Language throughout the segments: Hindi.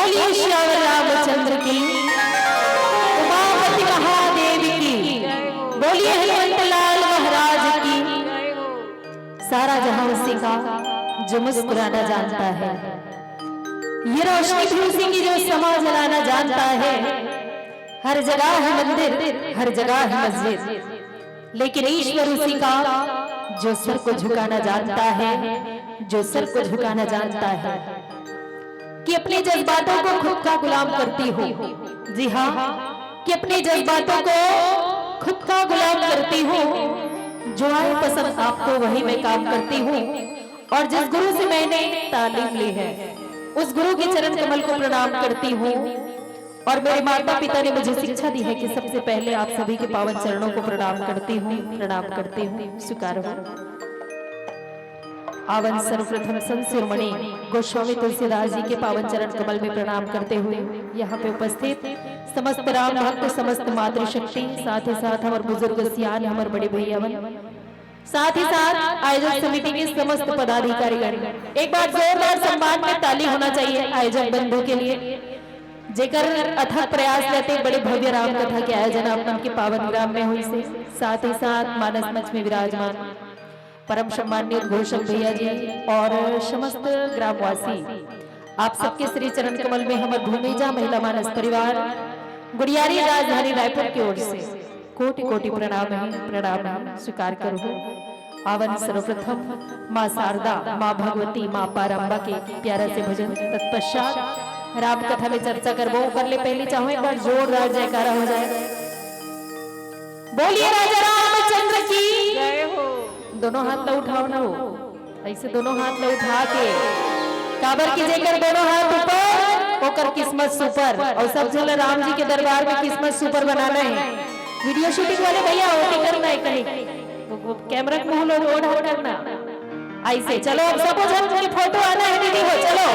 बोलिए श्यावर रामचंद्र की, उमापति महादेव की, बोलिए हनुमंत लाल महाराज की। सारा जहां उसी का जो मुस्कुराना जानता है, ये रोशनी भी उसी की जो समा जलाना जानता है। हर जगह है मंदिर, हर जगह है मस्जिद, लेकिन ईश्वर उसी का जो सर को झुकाना जानता है, जो सर को झुकाना जानता है। कि अपने जज्बातों को खुद का गुलाम करती हो, जी हाँ, कि अपने जज्बातों को खुद का गुलाम करती हूँ। जो आए पसंद आपको वही मैं काम करती हूँ। और जिस गुरु से मैंने तालीम ली है, उस गुरु के चरण कमल को प्रणाम करती हूँ। और मेरे माता पिता ने मुझे शिक्षा दी है कि सबसे पहले आप सभी के पावन चरणों को प्रणाम करती हूँ, प्रणाम करती हूँ, स्वीकार हो। आवन सर्वप्रथम संत शिरोमणि गोस्वामी तुलसीदास जी के पावन चरण कमल में प्रणाम करते हुए यहाँ पे उपस्थित समस्त राम भक्त, समस्त मातृशक्ति, साथ ही साथ हमारे बुजुर्ग सियान, हमारे बड़े भैया, साथ ही साथ आयोजक समिति के समस्त पदाधिकारीगण, एक बार जोरदार सम्मान में ताली होना चाहिए आयोजक बंधु के लिए, जेकर अथक प्रयास रहते बड़े भव्य राम कथा के आयोजन आपन के पावन ग्राम में हुई से। साथ ही साथ मानस मंच में विराजमान परम सम्मान्य उद्घोषक भैया जी और समस्त ग्रामवासी, आप सबके श्री चरण कमल में हमारे भूमिजा महिला मानस परिवार गुड़ियारी राजधानी रायपुर की ओर से कोटि कोटि प्रणाम है, प्रणाम है, स्वीकार करो। आवन सर्वप्रथम माँ शारदा, माँ भगवती, माँ पारंबा के प्यारा से भजन, तत्पश्चात राम कथा में चर्चा करबो। कर ले पहले चाहो एक बार जोरदार जयकारा हो जाए। बोलिए राजा रामचंद्र की जय हो। दोनों हाथ ला उठाओ ना, हो ऐसे दोनों हाथ ला उठा के काबर की जेकर दोनों हाथ ऊपर ओकर किस्मत सुपर। और सब जन राम जी के दरबार में किस्मत सुपर बनाना है। वीडियो शूटिंग वाले भैया ओटी करना है, कहीं कैमरा के मुंह लोग ओढ़ करना ऐसे। चलो अब सब जन की फोटो आना है दीदी हो, चलो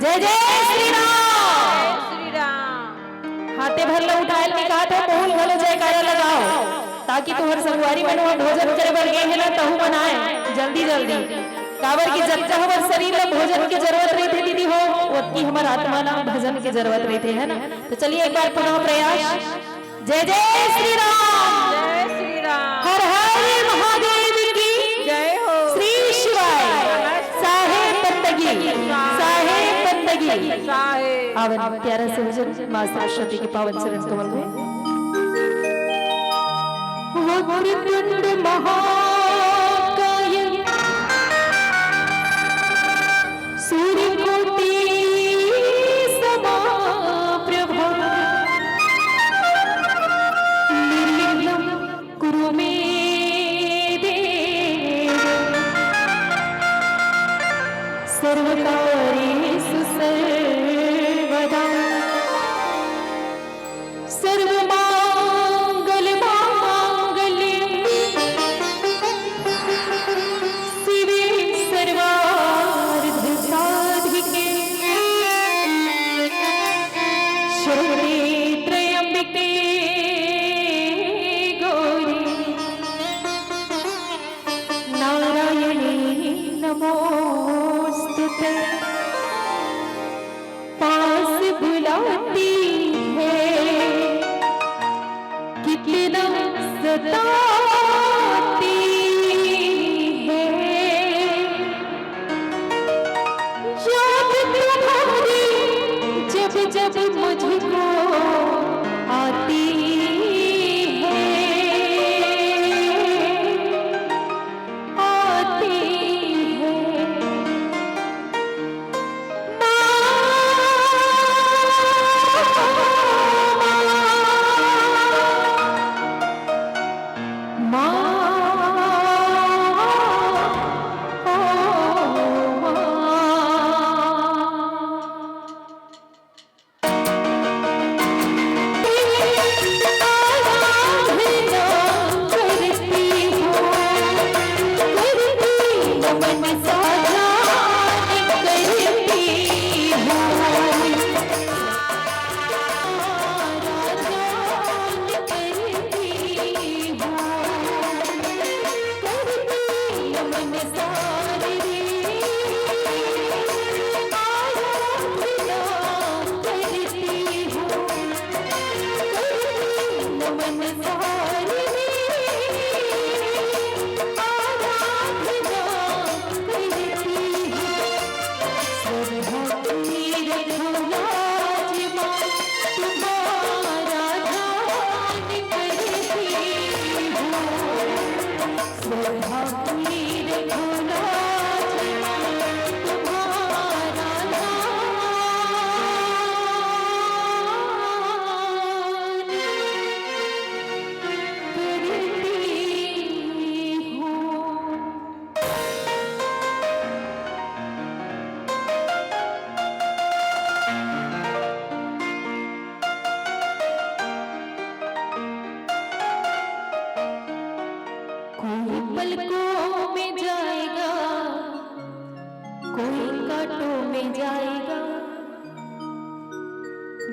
जय जय श्री राम, श्री राम। हाथे भर लो उठाए निकाह तो बोल भलो जयकारा लगाओ, ताकि तुम्हारे संगवारी में भोजन करे बर गए है ना तहु बनाए जल्दी जल्दी। काबर की जब तक हमारे शरीर में भोजन की जरूरत रहती दीदी हो, उतनी हमारे आत्मा ना भजन की जरूरत रहती है ना। तो चलिए एक बार पुनः प्रयास। जय जय श्री राम, जय श्री राम, हर हर महादेव की जय हो। श्री शिवाय साहेब बंदगी, साहेब बंदगी, आवन प्यारा से भजन माँ सरस्वती के पावन चरण कमल में। वक्रतुंड महाकाय सूर्यकोटि समप्रभा निर्विघ्नं कुरु मे देव सर्वकार्येषु सर्वदा सर्वमांगल्यं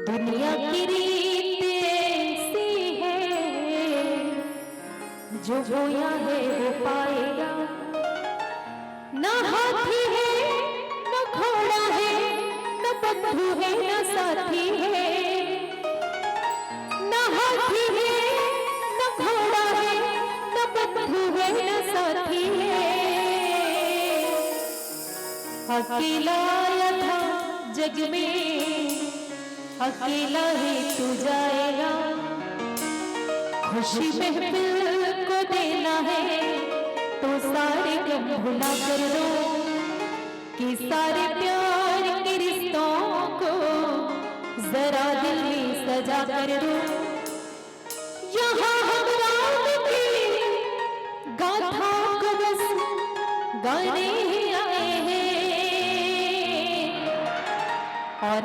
दुनिया की रीत ऐसी है, जो बोया है वो पाएगा। न हाथी है न घोड़ा है, न बंधु है न साथी है। न हाथी है न घोड़ा है, न बंधु है न साथी है। अकेला आया था जग में, अकेला ही तू जाएगा। खुशी महफिल को देना है तो सारे गम भुला कर दो, कि सारे प्यार के रिश्तों को जरा दिल में सजा कर दो। यहाँ हम राम की गाथा को बस गाने ही आए हैं, और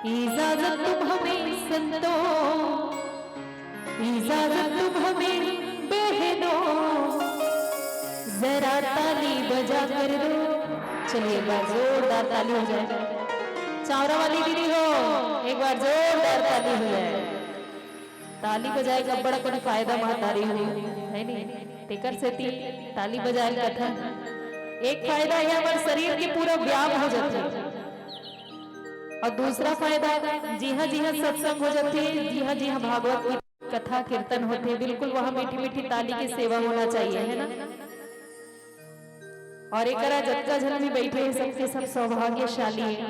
इजाजत तुम हमें संतों, इजाजत तुम हमें बहनों, जरा ताली बजा कर दो। चलिए एक बार जोरदार ताली हो जाए। चावरा वाली दीदी हो, एक बार जोरदार ताली हो जाए। ताली बजाएगा बड़ा कोई फायदा महतारी हो है नहीं, टेकर से ताली बजाए कथा। एक फायदा है हमारे शरीर की पूरा व्यायाम हो जाता है, और दूसरा फायदा जी हाँ सत्संग हो जाती है, जी हाँ भागवत की कथा कीर्तन होते हैं, बिल्कुल वहाँ मीठी मीठी ताली की सेवा होना चाहिए, है ना। और एक जत्का झल में बैठे हैं सबके सब सौभाग्यशाली है,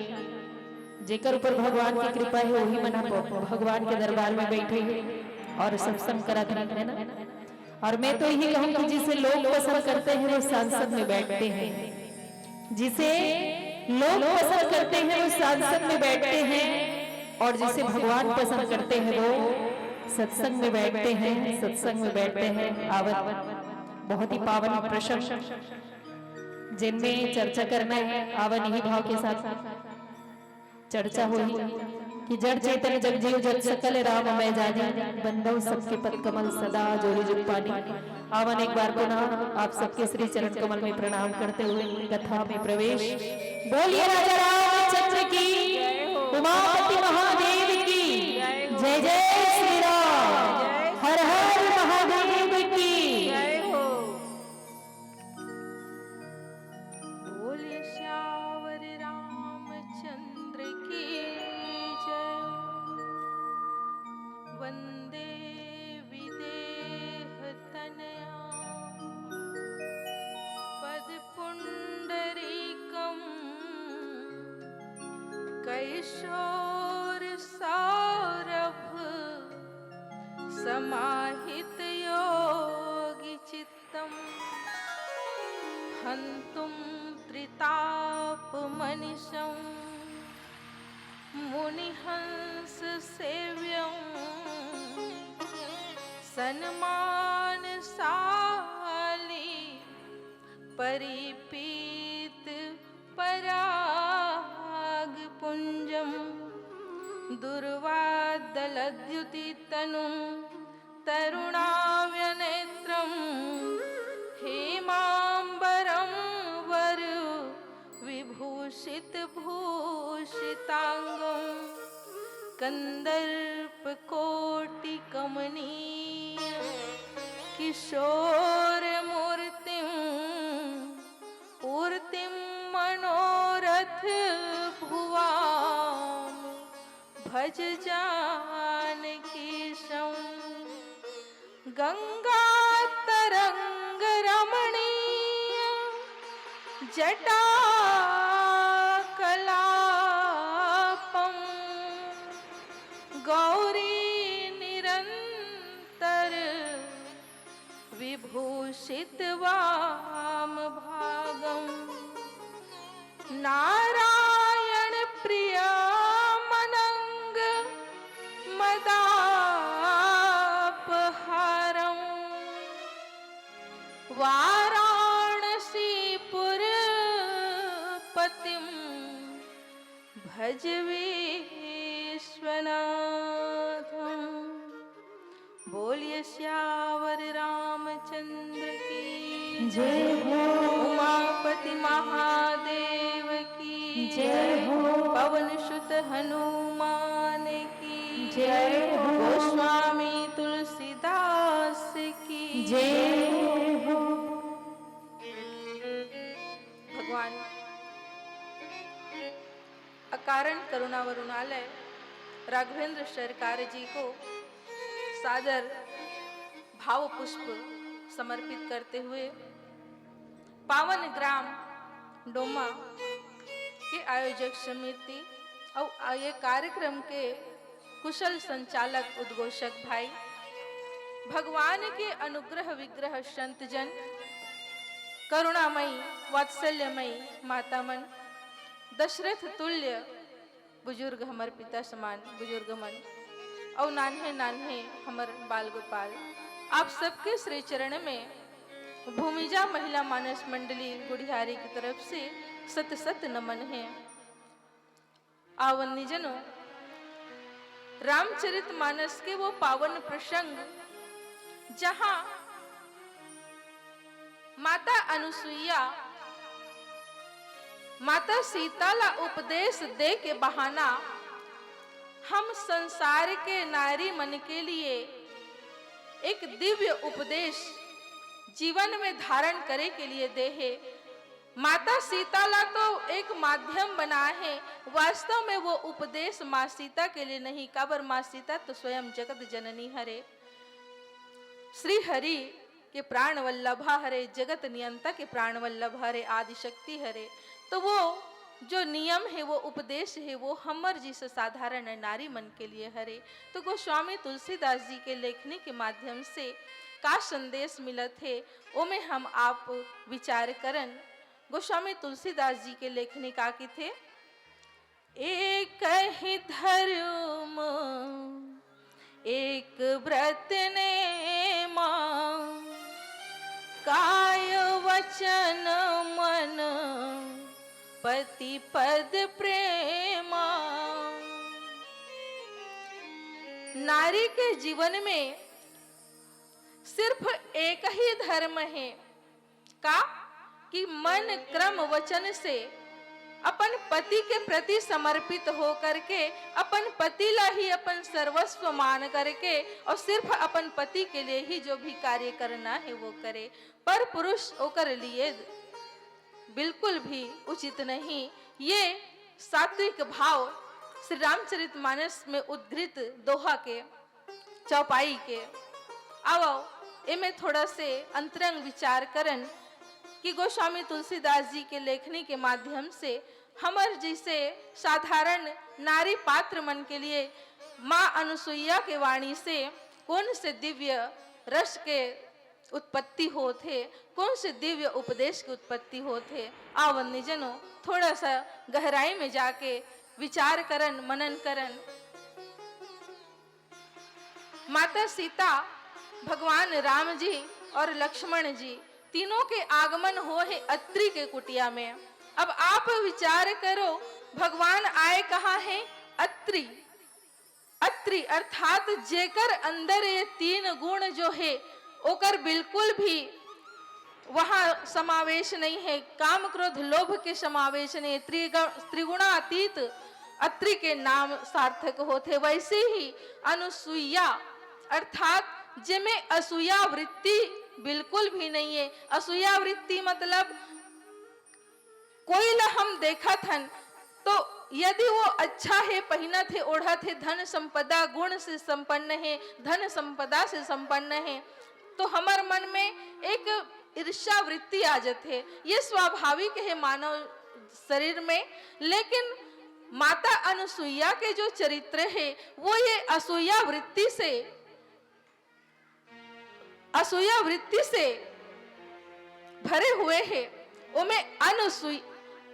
जेकर ऊपर भगवान की कृपा है वही मना भगवान के दरबार में बैठे हैं और सत्संग करा है ना। और मैं तो यही कहूँ कि जिसे लोग पसंद करते हैं वो सांसद में बैठते हैं, जिसे लोग पसंद करते हैं वो सांसद में बैठते हैं, और जिसे भगवान पसंद करते हैं वो सत्संग में बैठते हैं, सत्संग में बैठते हैं। आवन बहुत ही पावन प्रसंग जिनमें चर्चा करना है, आवन यही भाव के साथ चर्चा हुई कि जड़ चेतन जग जीव जग सकल राम मैं जानी, बंदो सबके पद कमल सदा जोरी जुग पानी। आवन एक बार पुनः आप सबके श्री चरण कमल में प्रणाम करते हुए कथा में प्रवेश। बोलिए राजा रामचंद्र की, उमापति महादेव की जय। जय श्री राम, हर हर महादेव की जय हो। बोलिए श्यावर रामचंद्र की जय। वंदे विदेह तनया पद पुंडरीकम कैशोर सौरभ समाहित योगी चित्तम हंतुम त्रिताप मनिषं मुनिहंस सेव्यं सन्मान साली परिपीत पराग पुंजम दुर्वादलद्युति तनु तरुणाव्यनेत्रं हेमांबरं वरु विभूषित भूषितांगं कंदर्प कोटि कमनीय किशोर मूर्तिं पूर्तिं मनोरथ भुवाम भज जानकीशं गंगा तरंग रमणीय जटा कलापं गौरी निरंतर विभूषित वाम भागं नारायण प्रिय मनंग मदापहारं वाराणसीपुरपतिं भज विश्वनाथं। बोलिए श्यावर रामचंद्र की जय हो, उमापति महादेव की जय हो, पवन सुत हनुमान जय हो। गोस्वामी तुलसीदास की जय हो। भगवान अकारण करुणा वरुणालय राघवेंद्र सरकार जी को सादर भाव पुष्प समर्पित करते हुए पावन ग्राम डोमा के आयोजक समिति और ये कार्यक्रम के कुशल संचालक उद्घोषक भाई, भगवान के अनुग्रह विग्रह संतजन, करुणामयी वात्सल्यमयी मातामन, दशरथ तुल्य बुजुर्ग हमर पिता समान बुजुर्ग मन और नान्हे नान्हे हमर बाल गोपाल, आप सबके श्री चरण में भूमिजा महिला मानस मंडली गुड़ियारी की तरफ से सत सत नमन है। आवन निजनों, रामचरित मानस के वो पावन प्रसंग जहां माता अनुसुईया माता सीता ला उपदेश दे के बहाना हम संसार के नारी मन के लिए एक दिव्य उपदेश जीवन में धारण करे के लिए दे है। माता सीता ला तो एक माध्यम बना है, वास्तव में वो उपदेश माँ सीता के लिए नहीं, काबर माँ सीता तो स्वयं जगत जननी हरे, श्री हरि के प्राण वल्लभा हरे, जगत नियंता के प्राण वल्लभ हरे, आदि शक्ति हरे। तो वो जो नियम है, वो उपदेश है, वो हमर जिस साधारण नारी मन के लिए हरे। तो गोस्वामी तुलसीदास जी के लेखनी के माध्यम से का संदेश मिलत है, वो में हम आप विचार करन। गोस्वामी तुलसीदास जी के लेखनी का की थे, एक ही धर्म एक व्रत ने मां, काय वचन मन पति पद प्रेमा। नारी के जीवन में सिर्फ एक ही धर्म है का कि मन क्रम वचन से अपन पति के प्रति समर्पित हो करके अपन पति ला ही अपन सर्वस्व मान करके और सिर्फ अपन पति के लिए ही जो भी कार्य करना है वो करे, पर पुरुष ओकर लिए बिल्कुल भी उचित नहीं। ये सात्विक भाव श्री रामचरित मानस में उद्धृत दोहा के चौपाई के आओ इमे थोड़ा से अंतरंग विचार करन कि गोस्वामी तुलसीदास जी के लेखनी के माध्यम से हमर जैसे साधारण नारी पात्र मन के लिए माँ अनुसुईया के वाणी से कौन से दिव्य रस के उत्पत्ति होते, कौन से दिव्य उपदेश की उत्पत्ति होते। आवन निजनों, थोड़ा सा गहराई में जाके विचार करन, मनन करन। माता सीता, भगवान राम जी और लक्ष्मण जी तीनों के आगमन हो है अत्रि के कुटिया में। अब आप विचार करो, भगवान आए कहाँ है? अत्रि। अत्रि अर्थात जेकर अंदर ये तीन गुण जो है ओकर बिल्कुल भी वहां समावेश नहीं है, काम क्रोध लोभ के समावेश नहीं, त्रिगुणातीत अत्रि के नाम सार्थक होते। वैसे ही अनुसुईया अर्थात जिसमें असूया वृत्ति बिल्कुल भी नहीं है। असूया वृत्ति मतलब कोई ला हम देखा थन तो यदि वो अच्छा है, पहनत है, ओढ़त है, धन संपदा गुण से संपन्न है, धन संपदा से संपन्न है, तो हमार मन में एक ईर्ष्या वृत्ति आ जाती है। ये स्वाभाविक है मानव शरीर में, लेकिन माता अनुसुईया के जो चरित्र है वो ये असूया वृत्ति से भरे हुए हैं। उनमें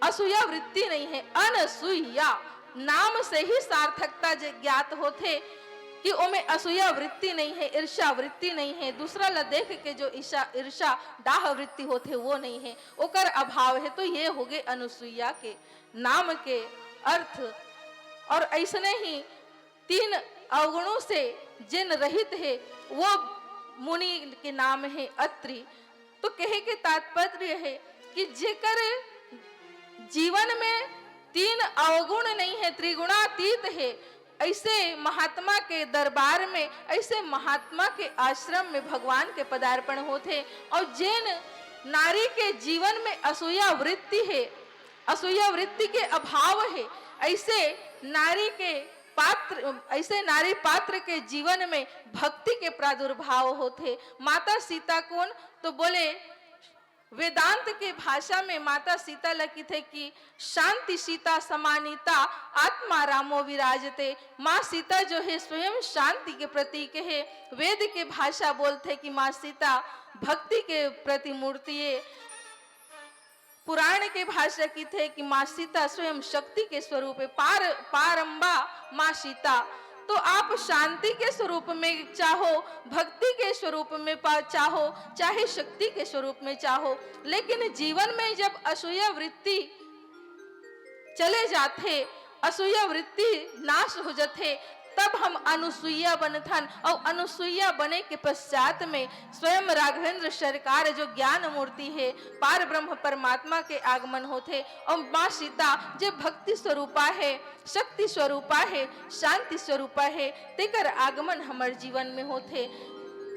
असूया वृत्ति नहीं है, अनसूया नाम से ही सार्थकता ज्ञात होते कि उनमें असूया वृत्ति नहीं है, ईर्ष्या वृत्ति नहीं है, दूसरा ला देख के जो ईर्ष्या डाह वृत्ति होते वो नहीं है, ओकर अभाव है। तो ये हो गए अनुसुईया के नाम के अर्थ। और ऐसने ही तीन अवगुणों से जिन रहित है वो मुनि के नाम है अत्रि। तो कहे के तात्पर्य है कि जेकर जीवन में तीन अवगुण नहीं है, त्रिगुणातीत है, ऐसे महात्मा के दरबार में, ऐसे महात्मा के आश्रम में भगवान के पदार्पण होते। और जिन नारी के जीवन में असूया वृत्ति है, असूया वृत्ति के अभाव है, ऐसे नारी पात्र के जीवन में भक्ति के प्रादुर्भाव होते। माता सीता कौन? तो बोले वेदांत के भाषा में माता सीता लिखी थे कि शांति सीता समानिता आत्मा रामो विराजते। माँ सीता जो है स्वयं शांति के प्रतीक है। वेद के भाषा बोलते कि माँ सीता भक्ति के प्रतिमूर्ति है। पुराण के भाषा की थे कि माँ सीता स्वयं शक्ति के स्वरूप है, पारंबा माँ सीता। तो आप शांति के स्वरूप में चाहो, भक्ति के स्वरूप में चाहो, चाहे शक्ति के स्वरूप में चाहो, लेकिन जीवन में जब असूया वृत्ति चले जाते, असूया वृत्ति नाश हो जाते, तब हम अनुसुईया बनथन। और अनुसुईया बने के पश्चात में स्वयं राघवेंद्र सरकार जो ज्ञान मूर्ति है, पार ब्रह्म परमात्मा के आगमन होते। और माँ सीता जो भक्ति स्वरूपा है, शक्ति स्वरूपा है, शांति स्वरूपा है, तेकर आगमन हमारे जीवन में होते।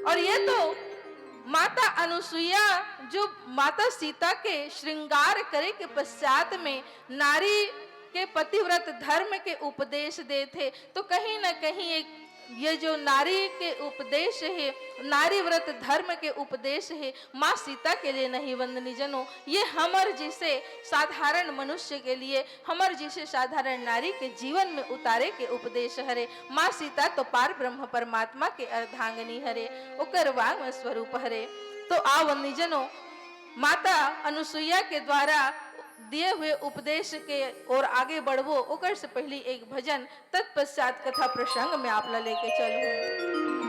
और ये तो माता अनुसुईया जो माता सीता के श्रृंगार करे के पश्चात में नारी के पतिव्रत धर्म के उपदेश दे थे। तो कहीं ना कहीं एक ये जो नारी के उपदेश है, नारी व्रत धर्म के उपदेश है, माँ सीता के लिए नहीं वंदनी जनों, ये हमर जैसे साधारण मनुष्य के लिए, हमर जैसे साधारण नारी के जीवन में उतारे के उपदेश हरे। माँ सीता तो पार ब्रह्म परमात्मा के अर्धांगिनी हरे, ओकर वांग स्वरूप हरे। तो आ वंदनी जनों, माता अनुसुईया के द्वारा दिए हुए उपदेश के और आगे बढ़वो, ओकर से पहले एक भजन, तत्पश्चात कथा प्रसंग में आप ला लेके चलूं।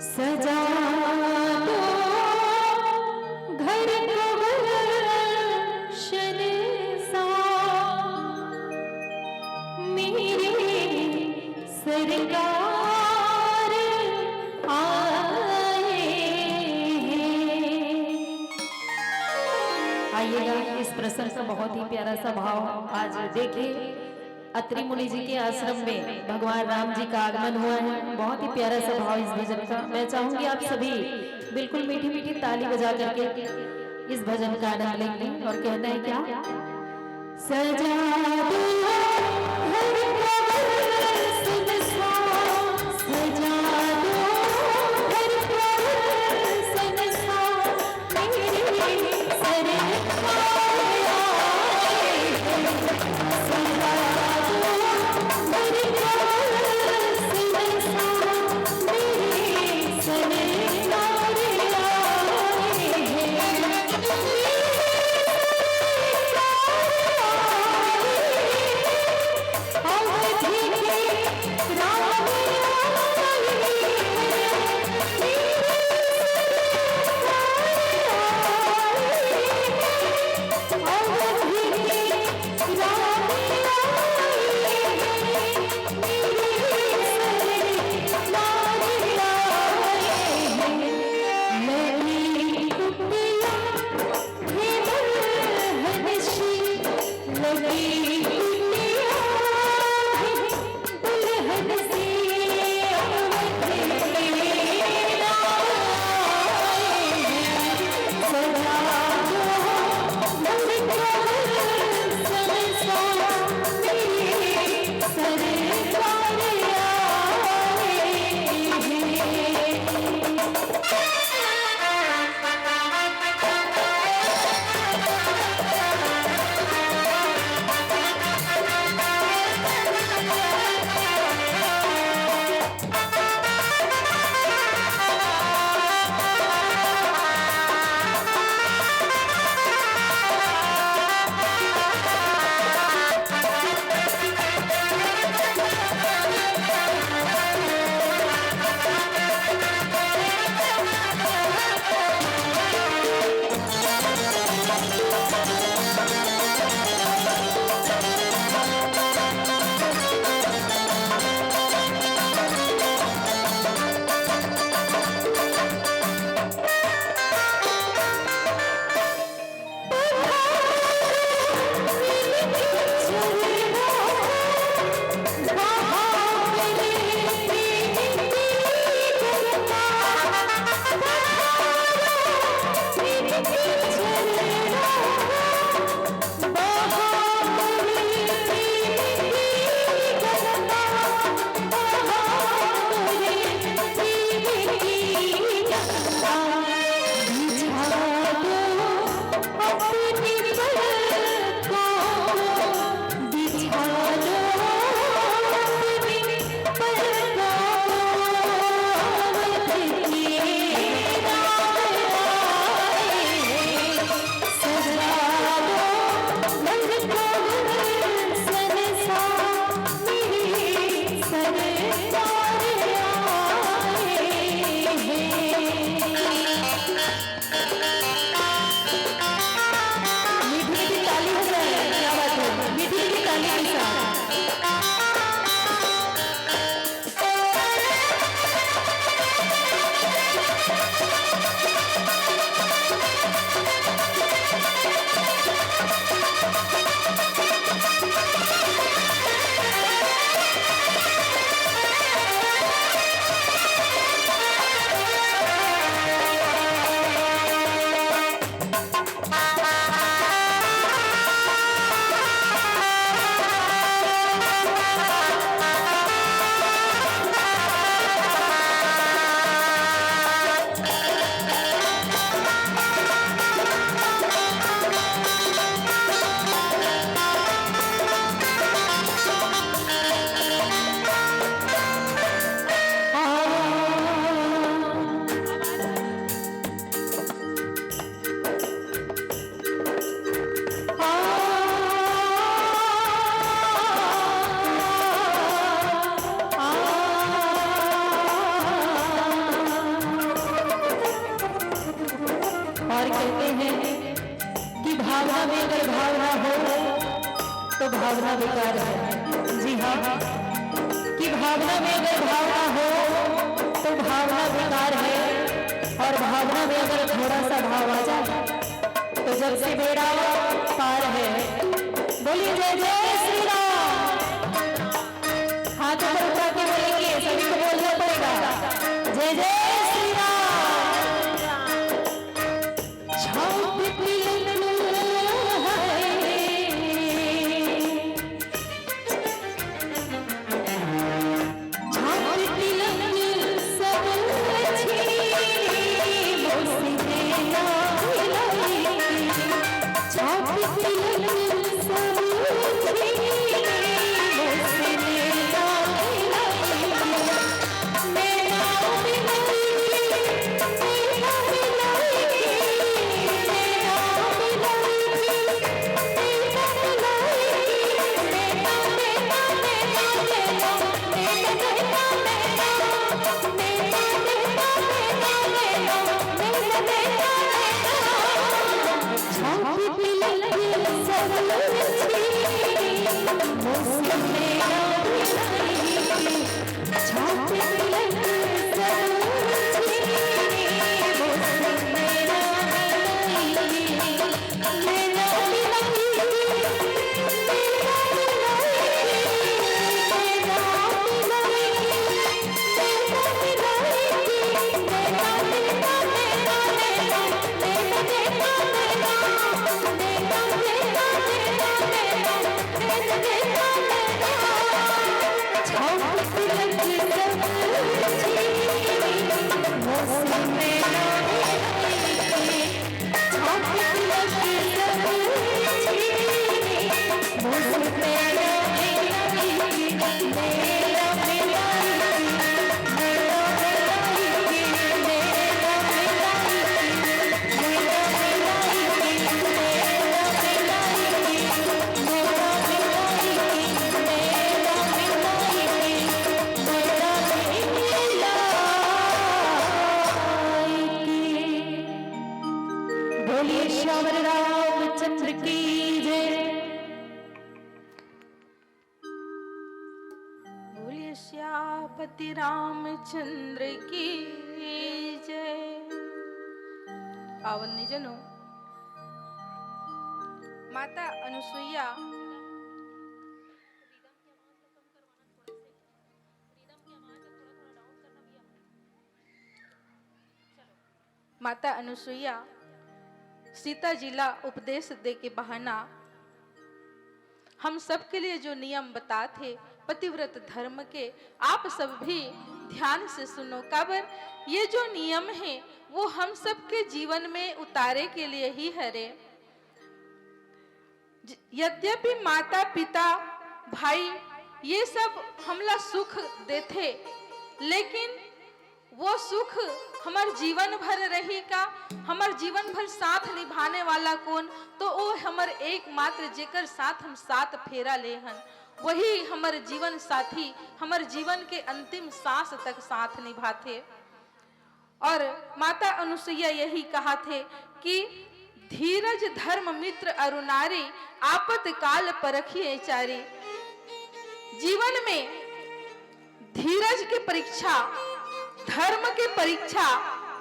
सजा दो घर को गुलशन सा, मेरे सरकार आए हैं। आइएगा, इस प्रसंग का बहुत ही प्यारा सा भाव आज देखिए। अत्रि मुनि जी के आश्रम में भगवान राम जी का आगमन हुआ है। बहुत ही प्यारा सा भाव इस भजन का। मैं चाहूंगी आप सभी बिल्कुल मीठी मीठी ताली बजा करके इस भजन का आनंद लेंगे और कहना है क्या? सजा दो घर का गुलशन सा, सजा दो घर का गुलशन सा, मेरे सरकार आए हैं। कहते हैं कि भावना में अगर भावना हो तो भावना बेकार है। जी हाँ, कि भावना में अगर भावना हो तो भावना बेकार है, और भावना में अगर थोड़ा सा भाव आ जाए तो जब से बेड़ा पार है। बोलिए जय जय श्री राम। हाथ ऊपर उठा के बोलेंगे, सभी को बोलना पड़ेगा जय जय श्री राम। छाप तिलक है, छाप तिलक सब छीनी मोसे ना मिलाई, छाप तिलक सब छीनी मोसे ना बोलिए श्यामल रामचंद्र की जय। बोलिए श्यापति रामचंद्र की जय। पावन निजनों, माता अनुसुईया माता अनुसुईया सीता जी ला उपदेश दे के बहाना हम सब के लिए जो नियम बताते पतिव्रत धर्म के, आप सब भी ध्यान से सुनो। काबर ये जो नियम है वो हम सब के जीवन में उतारे के लिए ही है रे। यद्यपि माता पिता भाई ये सब हमला सुख देते, लेकिन वो सुख हमार जीवन भर रही का, हमार जीवन भर साथ निभाने वाला कौन? तो वो हमार एकमात्र जेकर साथ हम साथ फेरा ले हन, वही हमार जीवन साथी, हमार जीवन के अंतिम सांस तक साथ निभाते। और माता अनुसुईया यही कहा थे कि धीरज धर्म मित्र अरुनारी, आपत काल परखिए चारी। जीवन में धीरज की परीक्षा, धर्म की परीक्षा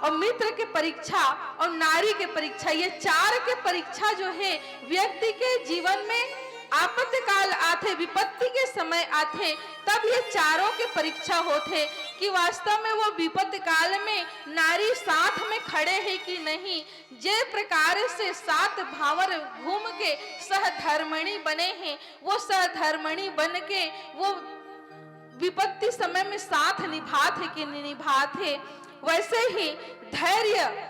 और मित्र की परीक्षा और नारी की परीक्षा, ये चार के परीक्षा जो है व्यक्ति के जीवन में आपत्तिकाल आते, विपत्ति के समय आते, तब ये चारों के परीक्षा होते कि वास्तव में वो विपत्ति काल में नारी साथ में खड़े हैं कि नहीं। जे प्रकार से सात भावर घूम के सहधर्मणी बने हैं, वो सहधर्मणी बन के वो विपत्ति समय में साथ निभाते कि नहीं निभाते। वैसे ही धैर्य,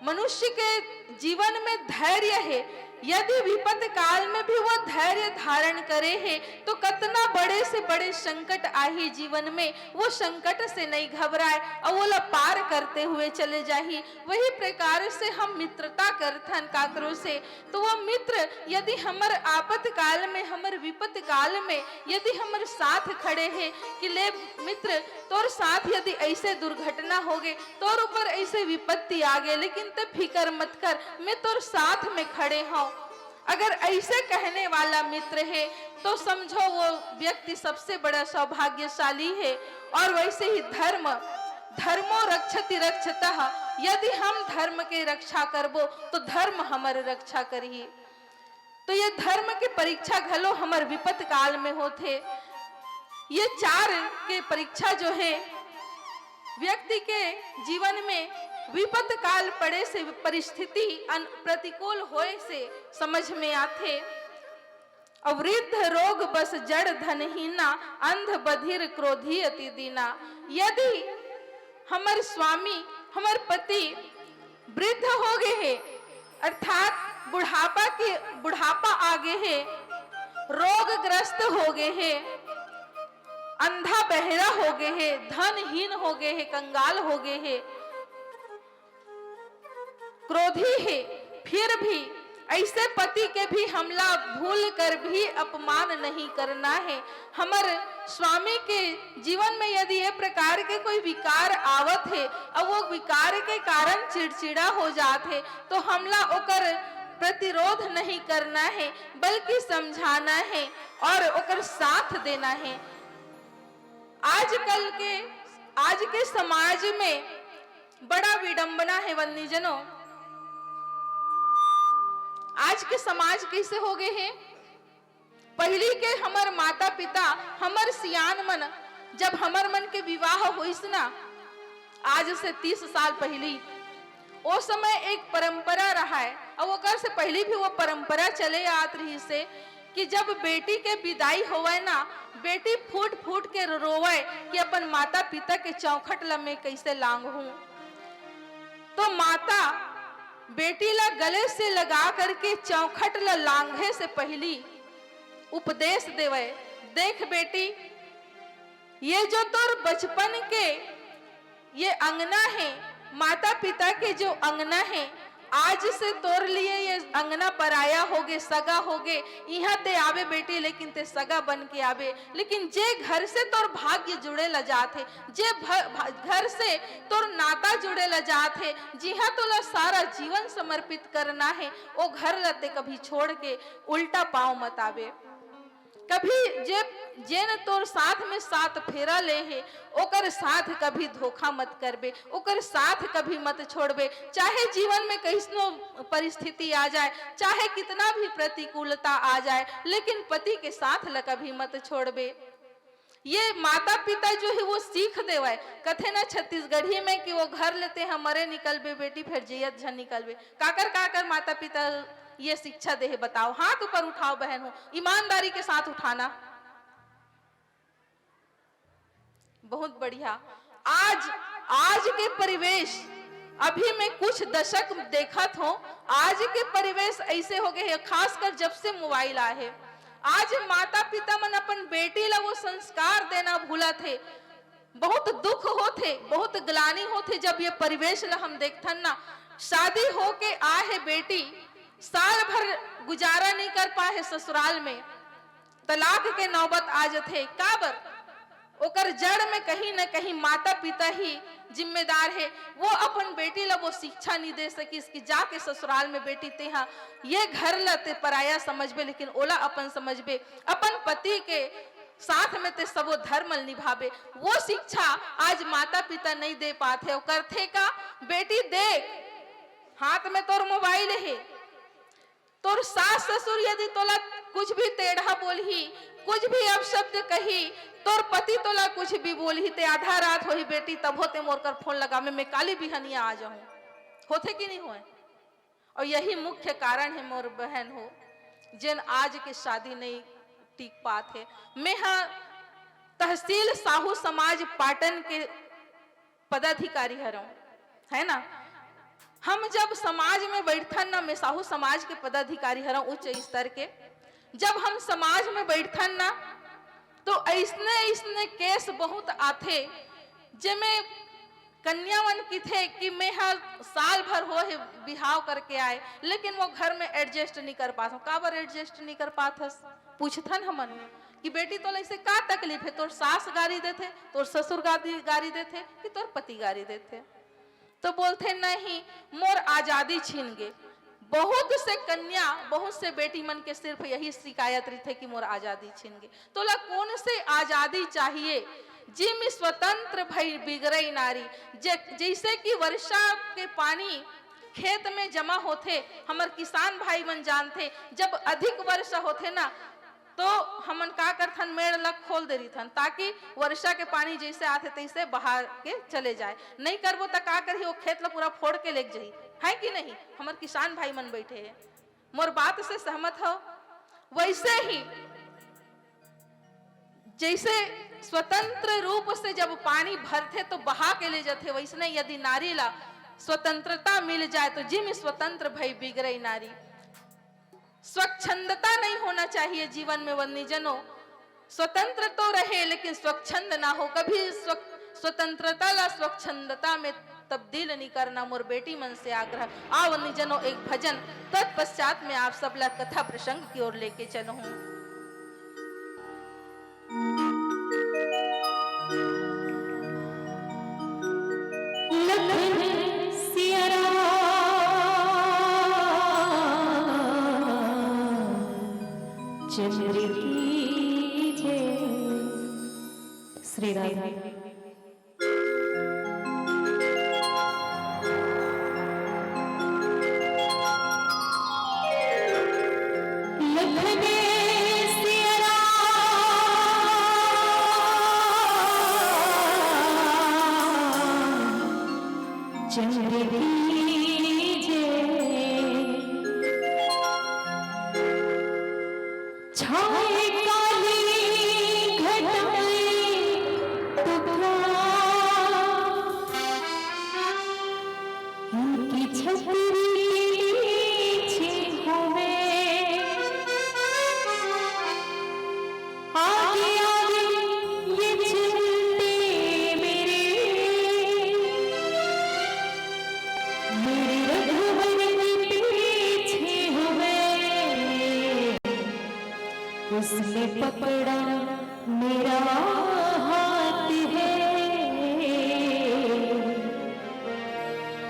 मनुष्य के जीवन में धैर्य है यदि विपद काल में भी वो धैर्य धारण करे है तो कितना बड़े से बड़े संकट आही जीवन में वो संकट से नहीं घबराए और वो ला पार करते हुए चले जाही। वही प्रकार से हम मित्रता करथन काकरो से, तो वो मित्र यदि हमर आपत काल में, हमर विपद काल में यदि हमर साथ खड़े हैं कि ले मित्र तोर साथ यदि ऐसे दुर्घटना हो गए, तोर ऊपर ऐसे विपत्ति आ गए, लेकिन तब फिकर मत कर, मैं तोर साथ में खड़े हूं। अगर ऐसे कहने वाला मित्र है तो समझो वो व्यक्ति सबसे बड़ा सौभाग्यशाली है। और वैसे ही धर्मो रक्षति रक्षतः, यदि हम धर्म के रक्षा करबो तो धर्म हमारे रक्षा करिए। तो ये धर्म की परीक्षा घलो हमारे विपत काल में होते। ये चार के परीक्षा जो है व्यक्ति के जीवन में विपत काल पड़े से, परिस्थिति प्रतिकूल होए से समझ में आते। अवृद्ध रोग बस जड़ धनहीना, अंध बधिर क्रोधी अति दीना। यदि हमारे स्वामी, हमारे पति वृद्ध हो गए हैं, अर्थात बुढ़ापा आ गए है, रोगग्रस्त हो गए हैं, अंधा बहरा हो गए हैं, धनहीन हो गए हैं, कंगाल हो गए हैं, क्रोधी है, फिर भी ऐसे पति के भी हमला भूल कर भी अपमान नहीं करना है। हमारे स्वामी के जीवन में यदि ये प्रकार के कोई विकार आवत है और वो विकार के कारण चिड़चिड़ा हो जाते तो हमला ओकर प्रतिरोध नहीं करना है, बल्कि समझाना है और ओकर साथ देना है। आज के समाज में बड़ा विडंबना है वन्नीजनों। आज के समाज कैसे हो गए हैं? पहली के हमार माता पिता, हमार सियान मन, जब हमार मन के विवाह हुईस ना, आज से 30 साल पहले, वो समय एक परंपरा रहा है और वो से पहले भी वो परंपरा चले आत रही से कि जब बेटी के विदाई होवे ना, बेटी फूट फूट के रोवे कि अपन माता पिता के चौखट लम्बे कैसे लांघूं। तो माता बेटी ला गले से लगा करके चौखट ला लांघे से पहली उपदेश देवे, देख बेटी, ये जो तोर बचपन के ये अंगना है, माता पिता के जो अंगना है, आज से तोर लिए ये अंगना पराया होगे, सगा होगे। यहाँ ते आवे बेटी, लेकिन ते सगा बन के आवे। लेकिन जे घर से तोर भाग्य जुड़े ल जाते, जे घर से तोर नाता जुड़े ल जाते, जिहा तोला सारा जीवन समर्पित करना है, वो घर लते कभी छोड़ के उल्टा पाँव मत आवे। कभी जेन तोर साथ में साथ फेरा ले है, ओकर साथ कभी धोखा मत करबे, ओकर साथ कभी मत छोड़बे। चाहे जीवन में कैसनो परिस्थिति आ जाए, चाहे कितना भी प्रतिकूलता आ जाए, लेकिन पति के साथ ला कभी मत छोड़बे। ये माता पिता जो है वो सीख देवे। कथे ना छत्तीसगढ़ी में कि वो घर लेते हमारे निकलबे बेटी, फिर जियत झन निकलबे। काकर माता पिता ये शिक्षा दे है, बताओ। हाथ ऊपर उठाओ बहन हो, ईमानदारी के साथ उठाना। बहुत बढ़िया। आज के परिवेश, अभी मैं कुछ दशक देखत हूं, आज के परिवेश ऐसे हो गए हैं, खासकर जब से मोबाइल आए है। आज माता पिता मन अपन बेटी ला वो संस्कार देना भूला थे। बहुत दुख होते, बहुत ग्लानि होते जब ये परिवेश ला हम देखथन ना। शादी होके आ है बेटी, साल भर गुजारा नहीं कर पाए ससुराल में, तलाक के नौबत आ जाते। काबर? ओकर जड़ में कहीं न कहीं माता पिता ही जिम्मेदार है। वो अपन बेटी ला वो शिक्षा नहीं दे सकी कि जाके ससुराल में बेटी ते हाँ ये घर लते पराया समझबे, लेकिन ओला अपन समझबे, अपन पति के साथ में ते सबो धर्म निभावे। वो शिक्षा आज माता पिता नहीं दे पाते। और करथे का, बेटी देख हाथ में तोर मोबाइल है, तोर सास ससुर यदि तोला कुछ भी टेढ़ा बोलही, कुछ भी अपशब्द कही, तोर पति तोला कुछ भी बोलही, ते आधा रात होही बेटी तब होते मोर कर फोन लगा मैं काली बिहनिया आ जाऊं। होते कि नहीं होए? और यही मुख्य कारण है मोर बहन हो, जिन आज के शादी नहीं टिक पाते। मैं हाँ तहसील साहू समाज पाटन के पदाधिकारी हूं, है ना। हम जब समाज में बैठन ना, मैं साहू समाज के पदाधिकारी हरा उच्च स्तर के, जब हम समाज में बैठन ना तो ऐसने ऐसने केस बहुत आथे जेमे कन्यावन की थे कि मैं हर साल भर हो है बिहाव करके आए, लेकिन वो घर में एडजस्ट नहीं कर पाता। काबर एडजस्ट नहीं कर पाता? पूछथन हमन कि बेटी तो ऐसे का तकलीफ है, तोर सास गारी देते, तोर ससुर गारी देते कि तोर पति गारी देते? तो बोलते नहीं, मोर आजादी छीन गए। बहुत से कन्या, बहुत से बेटी मन के सिर्फ यही शिकायत रही थे कि मोर आजादी छीन गए। तो ला कौन से आजादी चाहिए जिम स्वतंत्र भई बिगड़ई नारी। जैसे कि वर्षा के पानी खेत में जमा होते, हमार किसान भाई मन जानते, जब अधिक वर्षा होते ना तो हमन का करथन, मेड़ लग खोल दे रही थन ताकि वर्षा के पानी जैसे आते तैसे बहा के चले जाए। नहीं करबो तो का करही, वो खेत ला पूरा फोड़ के लेके जाही, है कि नहीं? हमार किसान भाई मन बैठे हैं, मोर बात से सहमत हो? वैसे ही जैसे स्वतंत्र रूप से जब पानी भरते तो बहा के ले जाते, वैसने यदि नारी ला स्वतंत्रता मिल जाए तो जिम स्वतंत्र भई बिगड़ई नारी। स्वच्छंदता नहीं होना चाहिए जीवन में वन्यजनों। स्वतंत्र तो रहे लेकिन स्वच्छंद ना हो। कभी स्वतंत्रता ला स्वच्छंदता में तब्दील नहीं करना। मोर बेटी मन से आग्रह। आ वन्यजनों एक भजन, तत्पश्चात में आप सब ला कथा प्रसंग की ओर लेके चलूं। चंद्र की जय। श्री राधा। चंद्र की जय। छाए काली घटाएं टुकड़ा, इनकी छतरी पीछे होवे। आगे आगे ये चलते मेरे रघुवर के पीछे होवे। उसने पकड़ा मेरा हाथ है,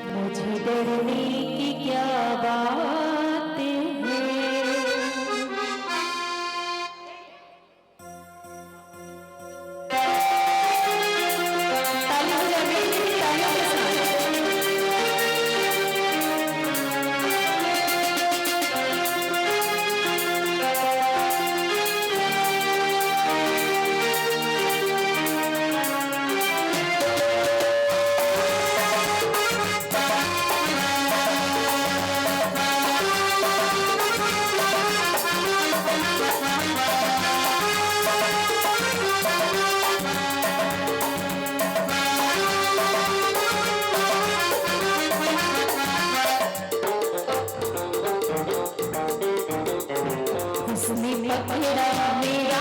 मुझे डरने की क्या बात है। ताली बजाइए, तालियों के साथ। उसने पकड़ा मेरा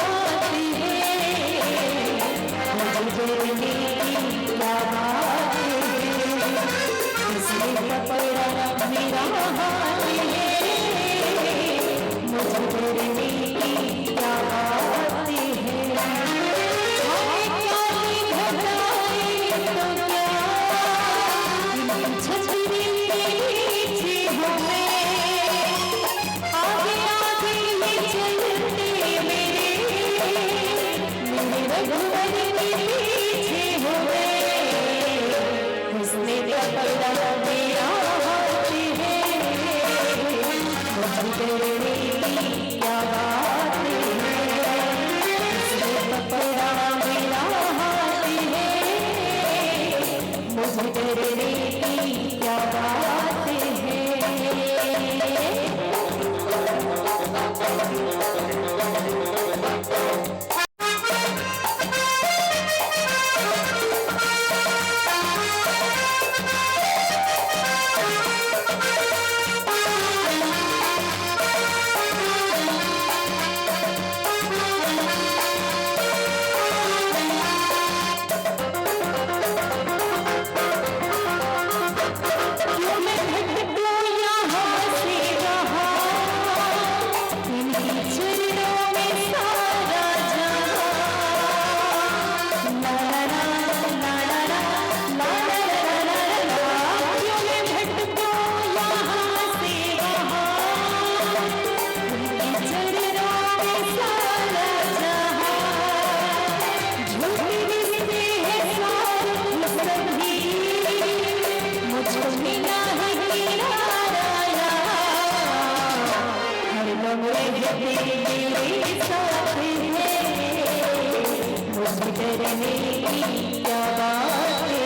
हाथ है, मुझे डरने की क्या बात है। उसने पकड़ा मेरा हाथ है, मुझे डरने की क्या बात है। छाए काली घटाएं तो क्या, इनकी छतरी पीछे होवे। आगे आगे ये चलते मेरे रघुवर के पीछे होवे। उसने पकड़ा मेरा हाथ है, मुझे डरने की क्या बात है। उसने पकड़ा मेरा हाथ है, मुझे डरने की क्या बात है। क्या बात है,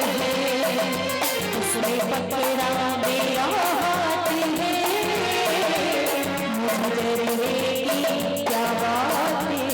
उसने पकड़ा मेरा हाथ है, मुझे डरने की क्या बात है।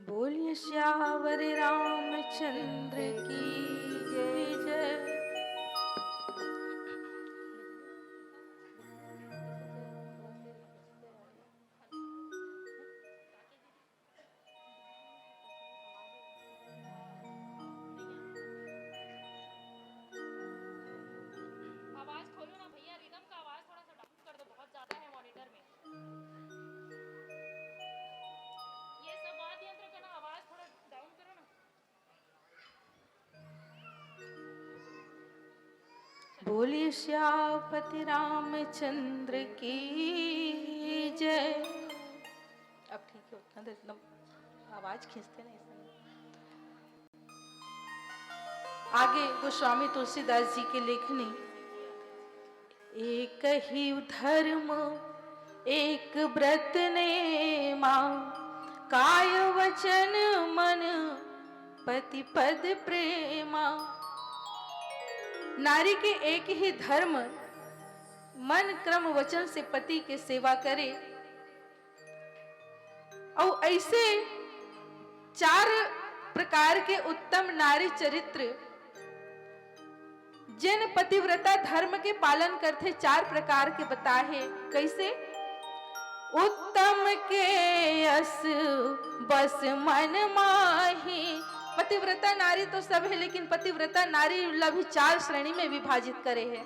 बोलिए श्यावर रामचंद्र की जय। आवाज खोलो ना भैया, रिदम का आवाज थोड़ा सा डाउन कर दो, बहुत ज्यादा है मॉनिटर में। ये सब वाद्य यंत्र का ना आवाज थोड़ा डाउन करो ना। बोलिए श्यापति रामचंद्र की जय। अब ठीक है, उतना देर एकदम आवाज खींचते नहीं इसमें। आगे गोस्वामी तुलसीदास जी की लेखनी। एक ही धर्म एक व्रत ने मां, काय वचन मन पति पद प्रेमा। नारी के एक ही धर्म, मन क्रम वचन से पति के सेवा करे और ऐसे चार प्रकार के उत्तम नारी चरित्र जिन पतिव्रता धर्म के पालन करते, चार प्रकार के बताए। कैसे? उत्तम के यस बस मन माही। पतिव्रता नारी तो सब है, लेकिन पतिव्रता नारी भी चार श्रेणी में विभाजित करे है।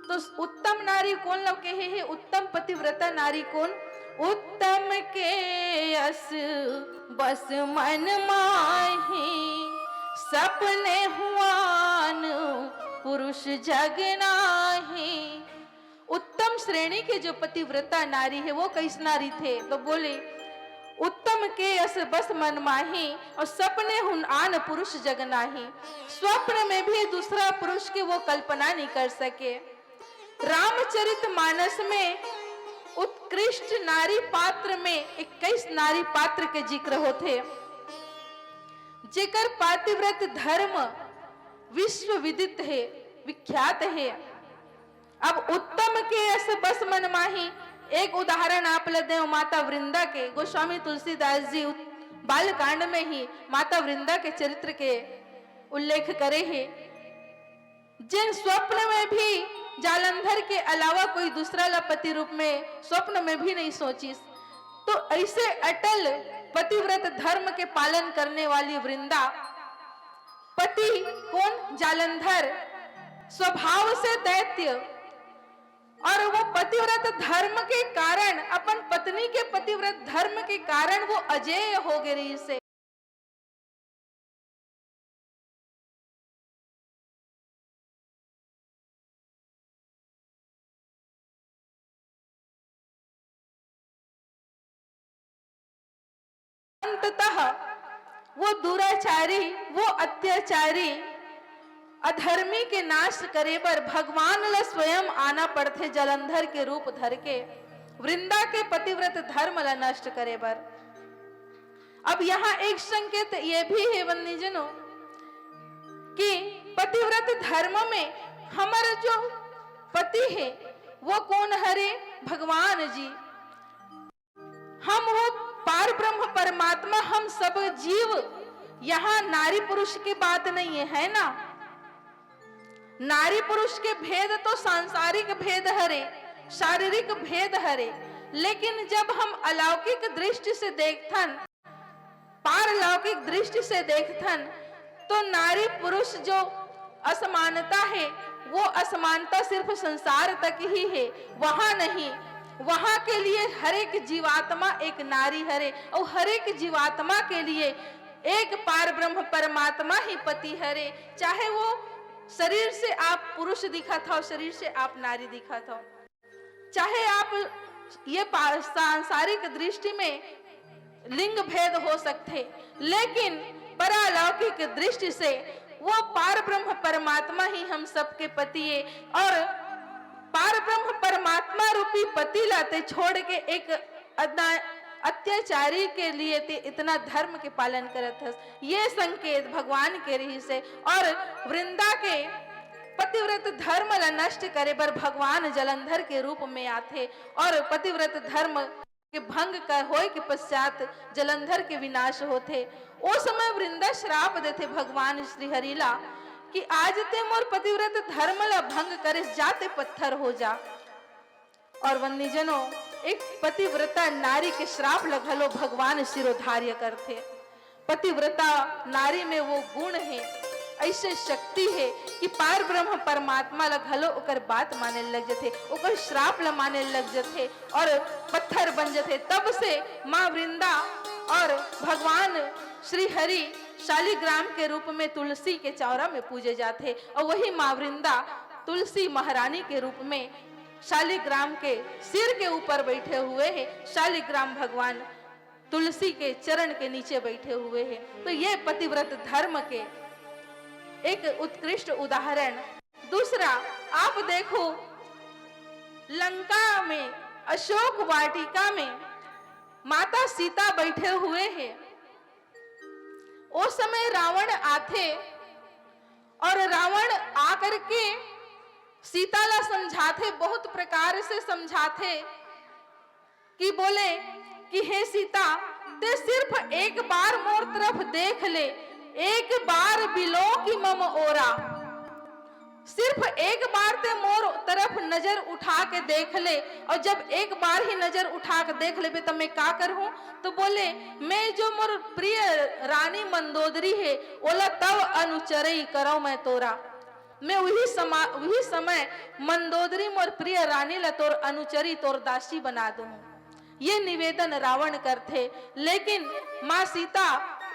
तो उत्तम नारी कौन लोग कहे है? उत्तम पतिव्रता नारी कौन? उत्तम के यस बस मन माही, सपने हुआन पुरुष जग नाही। उत्तम श्रेणी के जो पतिव्रता नारी है वो कैसे नारी थे? तो बोले उत्तम के यस बस मन माही और सपने हुन आन पुरुष जग नाही। स्वप्न में भी दूसरा पुरुष की वो कल्पना नहीं कर सके। रामचरित मानस में उत्कृष्ट नारी पात्र में 21 नारी पात्र के जिक्र होते, जेकर पातिव्रत धर्म विश्व विदित है, विख्यात है। अब उत्तम के यस बस मन माही, एक उदाहरण आप ले दें माता वृंदा के। गोस्वामी तुलसीदास जी बालकांड में ही माता वृंदा के चरित्र के उल्लेख करे हैं, जिन स्वप्न में भी जालंधर के अलावा कोई दूसरा पति रूप में स्वप्न में भी नहीं सोची। तो ऐसे अटल पतिव्रत धर्म के पालन करने वाली वृंदा, पति कौन? जालंधर, स्वभाव से दैत्य, और वो पतिव्रत धर्म के कारण, अपन पत्नी के पतिव्रत धर्म के कारण वो अजेय हो गई से। अंततः वो दुराचारी, वो अत्याचारी, अधर्मी के नाश करे पर भगवान ला स्वयं आना पड़ते जलंधर के रूप धर के, वृंदा के पतिव्रत धर्म ला नष्ट करे पर। अब यहाँ एक संकेत ये भी है वंदनीजनों कि पतिव्रत धर्म में हमारा जो पति है वो कौन हरे? भगवान जी। हम वो पार ब्रह्म परमात्मा, हम सब जीव। यहाँ नारी पुरुष की बात नहीं है, है ना? नारी पुरुष के भेद तो सांसारिक भेद हरे, शारीरिक भेद हरे, लेकिन जब हम अलौकिक दृष्टि से देखथन, पारलौकिक दृष्टि से देखथन, तो नारी पुरुष जो असमानता है वो असमानता सिर्फ संसार तक ही है, वहां नहीं। वहां के लिए हर एक जीवात्मा एक नारी हरे, और हर एक जीवात्मा के लिए एक पार ब्रह्म परमात्मा ही पति हरे। चाहे वो शरीर से आप पुरुष दिखा था, शरीर से आप नारी दिखा था, चाहे आप ये सांसारिक दृष्टि में लिंग भेद हो सकते, लेकिन परालौकिक दृष्टि से वो पार ब्रह्म परमात्मा ही हम सबके पति है। और पार ब्रह्म परमात्मा रूपी पति लाते छोड़ के एक अत्याचारी के लिए ते इतना धर्म के पालन करत हस, ये संकेत भगवान के रही से। और वृंदा के पतिव्रत धर्म ला नष्ट करे बर भगवान जलंधर के रूप में आते, और पतिव्रत धर्म के भंग कर होए के पश्चात जलंधर के विनाश होते। ओ समय वृंदा श्राप देते भगवान श्री हरिला कि आज ते मोर पतिव्रत धर्म ला भंग करे, जाते पत्थर हो जा। और वंदनीजनों, एक पतिव्रता नारी के श्राप लगलो भगवान शिरोधार्य करते। पतिव्रता नारी में वो गुण है, ऐसे शक्ति है कि पार ब्रह्म परमात्मा लगलो ओकर बात माने लग जथे, ओकर श्राप ला माने लग जथे और पत्थर बन जथे। तब से माँ वृंदा और भगवान श्री हरि शालिग्राम के रूप में तुलसी के चौरा में पूजे जाते, और वही माँ वृंदा तुलसी महारानी के रूप में शालिग्राम के सिर के ऊपर बैठे हुए हैं। शालिग्राम भगवान तुलसी के चरण के नीचे बैठे हुए हैं। तो ये पतिव्रत धर्म के एक उत्कृष्ट उदाहरण। दूसरा, आप देखो लंका में अशोक वाटिका में माता सीता बैठे हुए हैं। उस समय रावण आते और रावण आकर के सीता ला समझाते, बहुत प्रकार से समझाते कि बोले कि हे सीता, ते सिर्फ एक बार मोर तरफ देख ले, एक बार बिलो की मम ओरा। सिर्फ एक बार ते मोर तरफ नजर उठा के देख ले, और जब एक बार ही नजर उठा के देख ले तो मैं का करूं? तो बोले मैं जो मोर प्रिय रानी मंदोदरी है ओला तब अनुचरई करो मैं तोरा। मैं वही समय मंदोदरी मोर प्रिय रानी ला तोर अनुचरी तोर दासी बना दूं। ये निवेदन रावण करते, लेकिन माँ सीता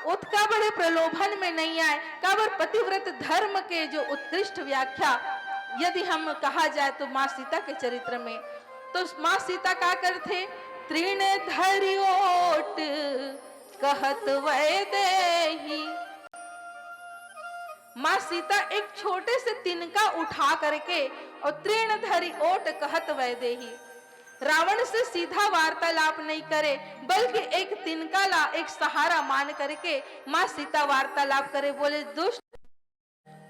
उत्का बड़े प्रलोभन में नहीं आए। काबर पतिव्रत धर्म के जो उत्कृष्ट व्याख्या यदि हम कहा जाए तो माँ सीता के चरित्र में, तो माँ सीता का करते, तृण धरि ओट कहत वै देही। माँ सीता एक छोटे से तिनका उठा करके और तृण धरि ओट कहत वै देही, रावण से सीधा वार्तालाप नहीं करे, बल्कि एक तिनका ला एक सहारा मान करके माँ सीता वार्तालाप करे। बोले दुष्ट,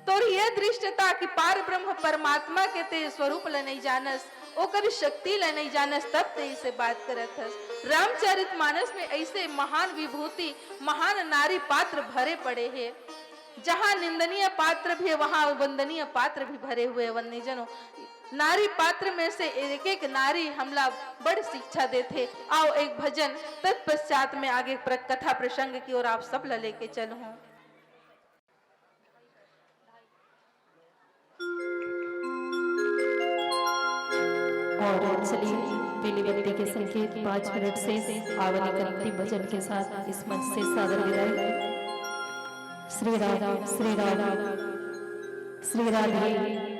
तो ये दृष्टता कि पार ब्रह्म परमात्मा के ते स्वरूप ल नहीं जानस, ओकर शक्ति ल नहीं जानस, तब ते इसे बात करत हस। रामचरितमानस में ऐसे महान विभूति, महान नारी पात्र भरे पड़े हैं। जहां निंदनीय पात्र भी है वहां वंदनीय पात्र भी भरे हुए वन्यजनों। नारी पात्र में से एक एक नारी हमला बड़ शिक्षा देते। आओ एक भजन, तत्पश्चात में आगे कथा प्रसंग की ओर आप सब ला लेके चलूं। और चलिए पहले व्यक्ति के संकेत 5 मिनट से आवन एक अंतिम भजन के साथ इस मंच से सादर विदाई। श्री राम श्री राम श्री राधे।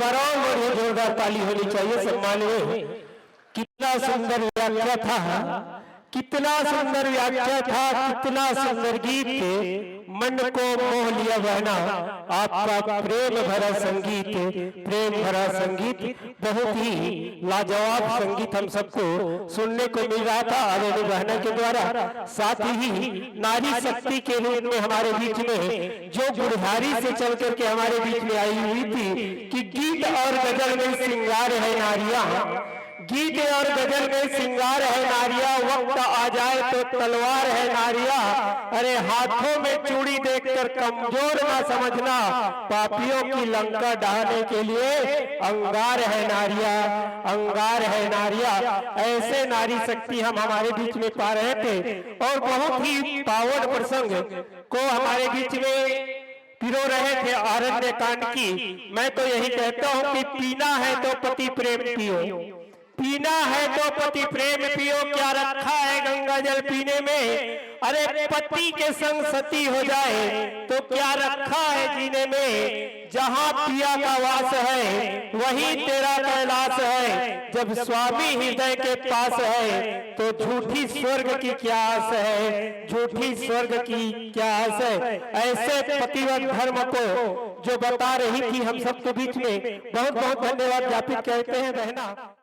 बार और बड़ी जोरदार ताली होनी चाहिए सम्मान में। कितना सुंदर व्याख्या था, कितना सुंदर व्याख्या था, कितना सुंदर गीत, मन को मोह लिया बहना आपका प्रेम भरा संगीत, प्रेम भरा संगीत, बहुत ही लाजवाब संगीत हम सबको सुनने को मिल रहा था आदरणीय बहना के द्वारा। साथ ही नारी शक्ति के रूप में हमारे बीच में जो गुड़हारी से चल करके हमारे बीच में आई हुई थी कि गीत और गजल में श्रृंगार है नारियां, गीत और गजल में श्रृंगार है नारिया, वक्त आ जाए तो तलवार है नारिया। अरे हाथों में चूड़ी देखकर कमजोर ना समझना, पापियों की लंका ढहाने के लिए अंगार है नारिया, अंगार है नारिया। ऐसे नारी शक्ति हम हमारे बीच में पा रहे थे और बहुत ही पावन प्रसंग को हमारे बीच में पिरो रहे थे आरण्य कांड की। मैं तो यही कहता हूँ कि पीना है तो पति प्रेम पियो, पीना है तो पति प्रेम पियो, क्या रखा है गंगा जल पीने में। अरे पति के संग सती हो जाए तो क्या रखा है जीने में। जहाँ पिया का वास है वही तेरा कैलाश है, जब स्वामी हृदय के पास है तो झूठी स्वर्ग की क्या आस है, झूठी स्वर्ग की क्या आस है। ऐसे पतिव्रत धर्म को जो बता रही थी हम सबके बीच में, बहुत बहुत धन्यवाद ज्ञापित कहते हैं बहना।